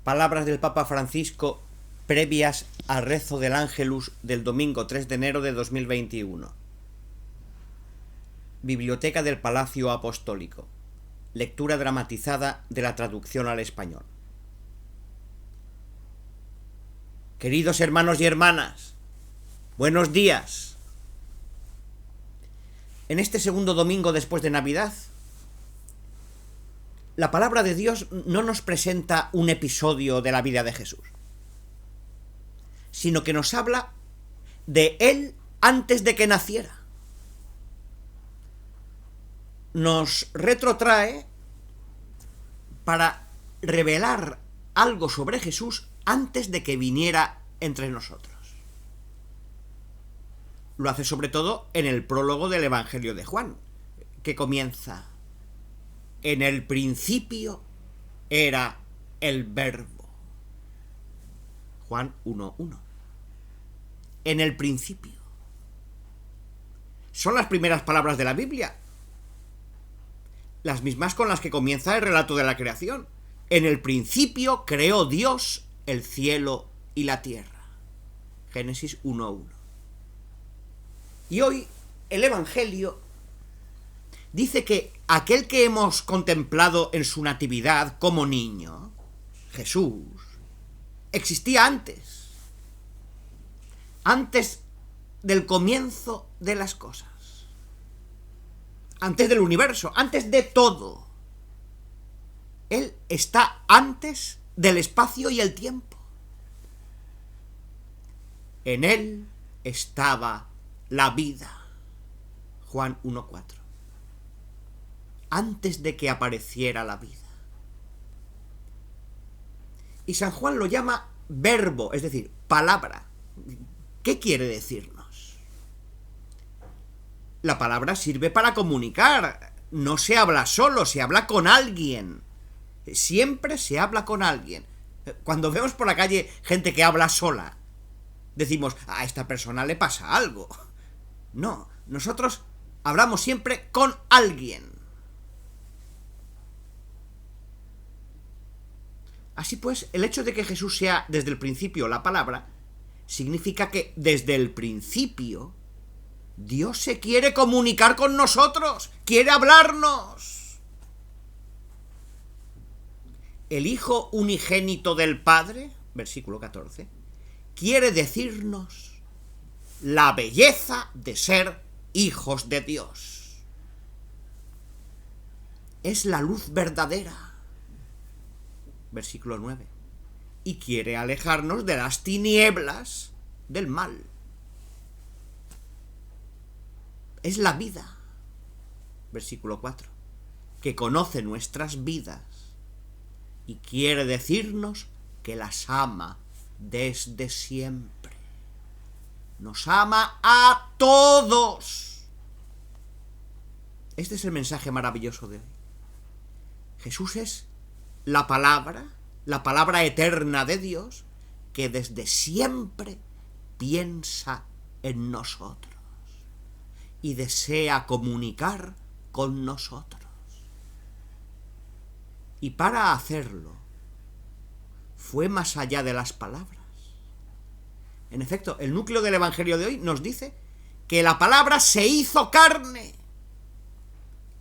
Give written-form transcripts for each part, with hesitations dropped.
Palabras del Papa Francisco previas al rezo del Ángelus del domingo 3 de enero de 2021. Biblioteca del Palacio Apostólico. Lectura dramatizada de la traducción al español. Queridos hermanos y hermanas, buenos días. En este segundo domingo después de Navidad, la palabra de Dios no nos presenta un episodio de la vida de Jesús, sino que nos habla de Él antes de que naciera. Nos retrotrae para revelar algo sobre Jesús antes de que viniera entre nosotros. Lo hace sobre todo en el prólogo del Evangelio de Juan, que comienza: en el principio era el Verbo. Juan 1:1. En el principio. Son las primeras palabras de la Biblia, las mismas con las que comienza el relato de la creación. En el principio creó Dios el cielo y la tierra. Génesis 1:1. Y hoy el Evangelio dice que aquel que hemos contemplado en su natividad como niño, Jesús, existía antes del comienzo de las cosas, antes del universo, antes de todo. Él está antes del espacio y el tiempo. En él estaba la vida. Juan 1:4. Antes de que apareciera la vida. Y San Juan lo llama verbo, es decir, palabra. ¿Qué quiere decirnos? La palabra sirve para comunicar. No se habla solo, se habla con alguien. Siempre se habla con alguien. Cuando vemos por la calle gente que habla sola, decimos: a esta persona le pasa algo. No, nosotros hablamos siempre con alguien. Así pues, el hecho de que Jesús sea desde el principio la palabra, significa que desde el principio Dios se quiere comunicar con nosotros, quiere hablarnos. El Hijo unigénito del Padre, versículo 14, quiere decirnos la belleza de ser hijos de Dios. Es la luz verdadera. Versículo 9. Y quiere alejarnos de las tinieblas del mal. Es la vida. Versículo 4. Que conoce nuestras vidas y quiere decirnos que las ama desde siempre. Nos ama a todos. Este es el mensaje maravilloso de hoy. Jesús es la palabra eterna de Dios, que desde siempre piensa en nosotros y desea comunicar con nosotros. Y para hacerlo, fue más allá de las palabras. En efecto, el núcleo del Evangelio de hoy nos dice que la palabra se hizo carne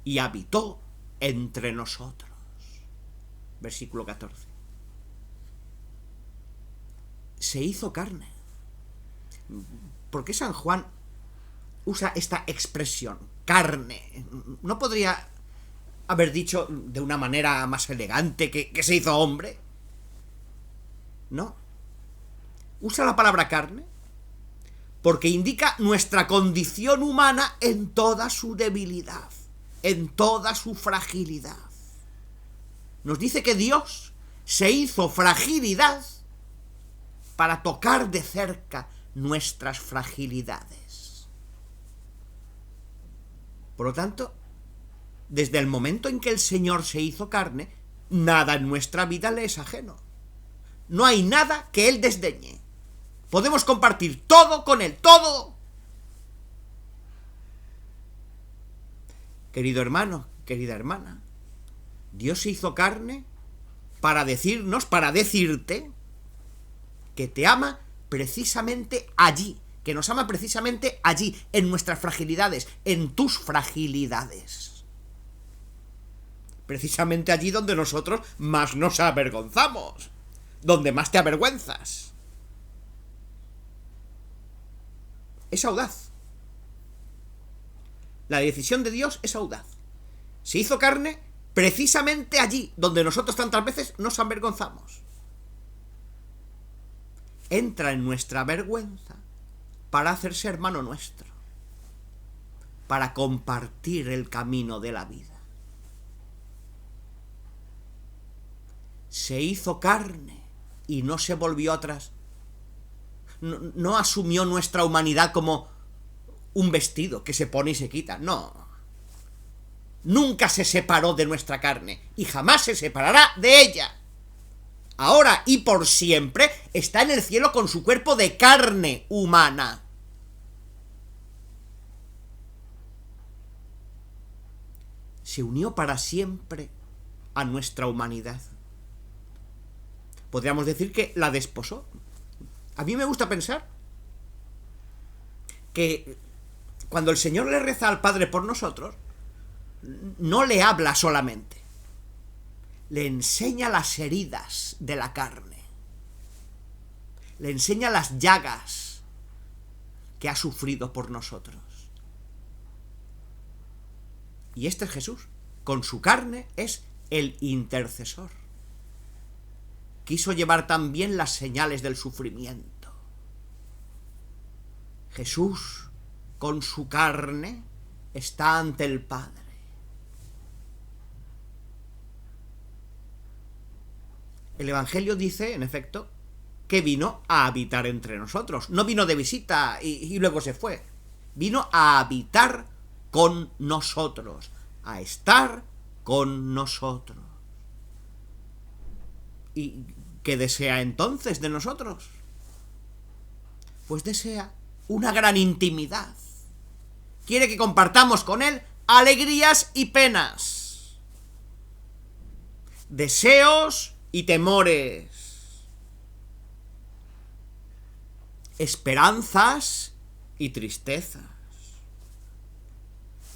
y habitó entre nosotros. Versículo 14. Se hizo carne. ¿Por qué San Juan usa esta expresión, carne? ¿No podría haber dicho de una manera más elegante que se hizo hombre? No. Usa la palabra carne porque indica nuestra condición humana en toda su debilidad, en toda su fragilidad. Nos dice que Dios se hizo fragilidad para tocar de cerca nuestras fragilidades. Por lo tanto, desde el momento en que el Señor se hizo carne, nada en nuestra vida le es ajeno. No hay nada que Él desdeñe. Podemos compartir todo con Él, todo. Querido hermano, querida hermana, Dios se hizo carne para decirnos, para decirte que te ama precisamente allí, que nos ama precisamente allí, en nuestras fragilidades, en tus fragilidades. Precisamente allí donde nosotros más nos avergonzamos, donde más te avergüenzas. Es audaz. La decisión de Dios es audaz. Se hizo carne precisamente allí donde nosotros tantas veces nos avergonzamos. Entra en nuestra vergüenza para hacerse hermano nuestro, para compartir el camino de la vida. Se hizo carne y no se volvió atrás. No asumió nuestra humanidad como un vestido que se pone y se quita. No. Nunca se separó de nuestra carne y jamás se separará de ella. Ahora y por siempre está en el cielo con su cuerpo de carne humana. Se unió para siempre a nuestra humanidad. Podríamos decir que la desposó. A mí me gusta pensar que cuando el Señor le reza al Padre por nosotros, no le habla solamente, le enseña las heridas de la carne, le enseña las llagas que ha sufrido por nosotros. Y este es Jesús, con su carne es el intercesor. Quiso llevar también las señales del sufrimiento. Jesús, con su carne, está ante el Padre. El Evangelio dice, en efecto, que vino a habitar entre nosotros. No vino de visita y luego se fue. Vino a habitar con nosotros, a estar con nosotros. ¿Y qué desea entonces de nosotros? Pues desea una gran intimidad. Quiere que compartamos con Él alegrías y penas, deseos y temores, esperanzas y tristezas,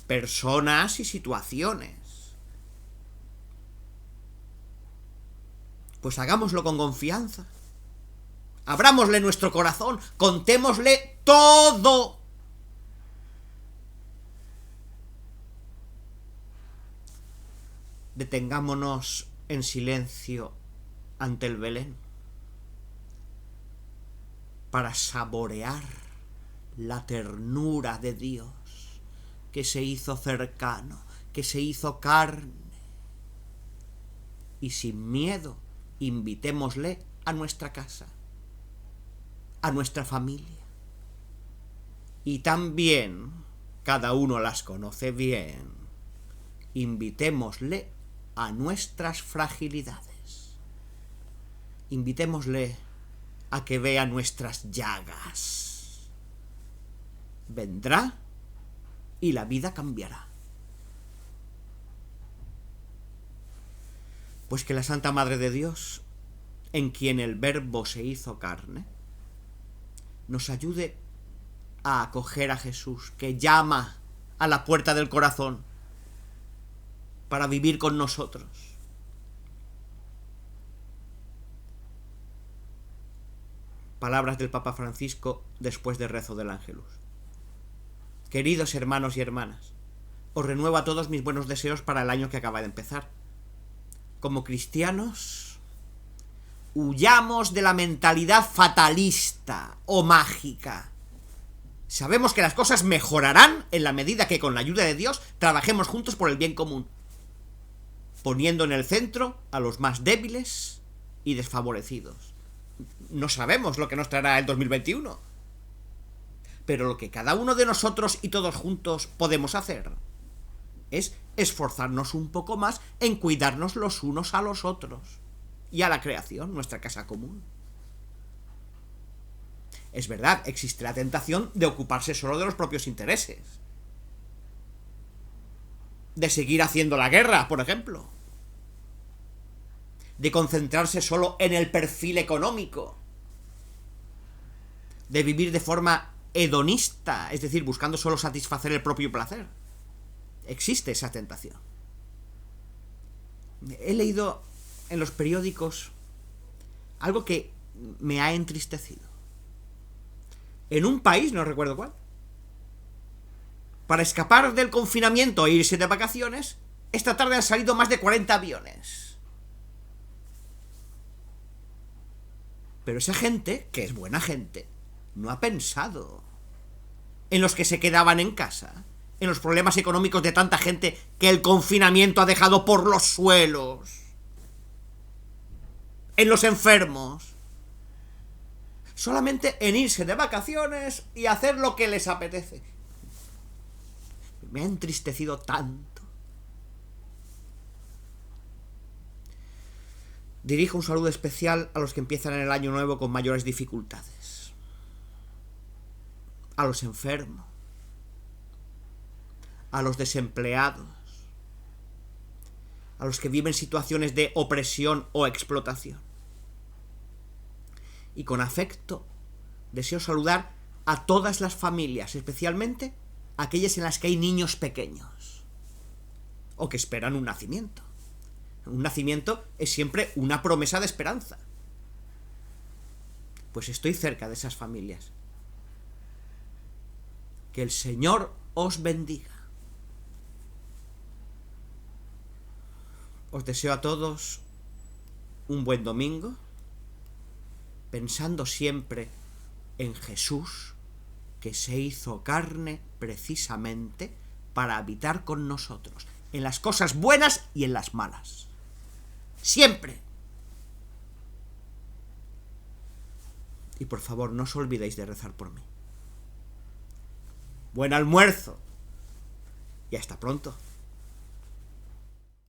personas y situaciones. Pues hagámoslo con confianza. Abrámosle nuestro corazón, contémosle todo. Detengámonos en silencio ante el Belén para saborear la ternura de Dios que se hizo cercano, que se hizo carne. Y sin miedo, invitémosle a nuestra casa, a nuestra familia. Y también, cada uno las conoce bien, invitémosle a nuestras fragilidades. Invitémosle a que vea nuestras llagas. Vendrá y la vida cambiará. Pues que la Santa Madre de Dios, en quien el Verbo se hizo carne, nos ayude a acoger a Jesús, que llama a la puerta del corazón para vivir con nosotros. Palabras del Papa Francisco después del rezo del Ángelus. Queridos hermanos y hermanas, os renuevo a todos mis buenos deseos para el año que acaba de empezar. Como cristianos, huyamos de la mentalidad fatalista o mágica. Sabemos que las cosas mejorarán en la medida que con la ayuda de Dios trabajemos juntos por el bien común, poniendo en el centro a los más débiles y desfavorecidos. No sabemos lo que nos traerá el 2021, pero lo que cada uno de nosotros y todos juntos podemos hacer es esforzarnos un poco más en cuidarnos los unos a los otros y a la creación, nuestra casa común. Es verdad, existe la tentación de ocuparse solo de los propios intereses, de seguir haciendo la guerra, por ejemplo. de concentrarse solo en el perfil económico, de vivir de forma hedonista, es decir, buscando solo satisfacer el propio placer. Existe esa tentación. He leído en los periódicos algo que me ha entristecido. En un país, no recuerdo cuál, para escapar del confinamiento e irse de vacaciones, esta tarde han salido más de 40 aviones. Pero esa gente, que es buena gente, no ha pensado en los que se quedaban en casa, en los problemas económicos de tanta gente que el confinamiento ha dejado por los suelos, en los enfermos. Solamente en irse de vacaciones y hacer lo que les apetece. Me ha entristecido tanto. Dirijo un saludo especial a los que empiezan en el año nuevo con mayores dificultades. A los enfermos. A los desempleados. A los que viven situaciones de opresión o explotación. Y con afecto deseo saludar a todas las familias, especialmente aquellas en las que hay niños pequeños o que esperan un nacimiento. Un nacimiento es siempre una promesa de esperanza. Pues estoy cerca de esas familias. Que el Señor os bendiga. Os deseo a todos un buen domingo, pensando siempre en Jesús, que se hizo carne precisamente para habitar con nosotros, en las cosas buenas y en las malas. Siempre. Y por favor, no os olvidéis de rezar por mí. Buen almuerzo. Y hasta pronto.